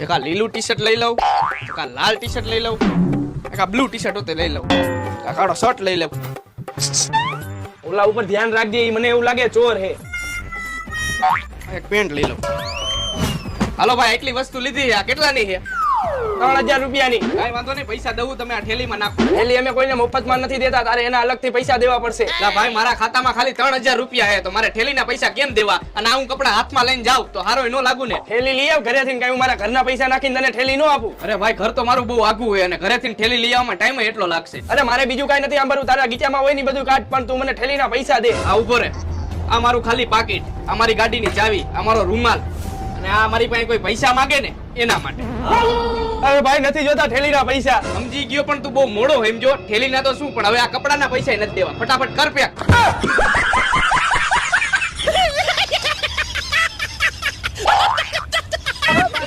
એક આ લીલું ટી શર્ટ લઈ લઉં, એક આ લાલ ટી શર્ટ લઈ લઉં, એક આ બ્લુ ટી શર્ટ હોતે લઈ લઉં, આ કાળો શર્ટ લઈ લઉં. ઓલા ઉપર ધ્યાન રાખજે, ઈ મને એવું લાગે ચોર હે. એક પેન્ટ લઈ લઉં. હાલો ભાઈ, એટલી વસ્તુ લીધી છે. આ કેટલાની છે? 3000 રૂપિયાની. કાઈ વાંધો નહીં, પૈસા દઉં, તમે આ થેલીમાં નાખો. થેલી અમે કોઈને મફતમાં નથી દેતા, તારે એના અલગથી પૈસા દેવા પડશે. ના ભાઈ, મારા ખાતામાં ખાલી 3000 રૂપિયા છે, તો મારે થેલીના પૈસા કેમ દેવા? અને આ હું કપડા હાથમાં લઈને જાઉં તો હારો નો લાગુ ને? થેલી લઈ આવ ઘરેથી, કઈ હું મારા ઘરના પૈસા નાખીને તને થેલી નો આપું. અરે ભાઈ, ઘર તો મારું બહુ આઘું હોય અને ઘરેથી થેલી લઈ આવવામાં ટાઈમ એટલો લાગશે. અરે મારે બીજું કઈ નથી આંબરું, તારા ગીચામાં હોય ને બધું કાઢ, પણ તું મને થેલીના પૈસા દે. આ ઉભો રે. આ મારું ખાલી પાકીટ, આ મારી ગાડીની ચાવી, આ મારો રૂમાલ, અને આ મારી પાસે કોઈ પૈસા માંગે ને એના માટે. અરે ભાઈ નથી જોતા થેલીના પૈસા. સમજી ગયો, પણ તું બહુ મોડો સમજો. થેલીના તો શું, પણ હવે આ કપડાના પૈસા નથી દેવા. ફટાફટ કર પેક.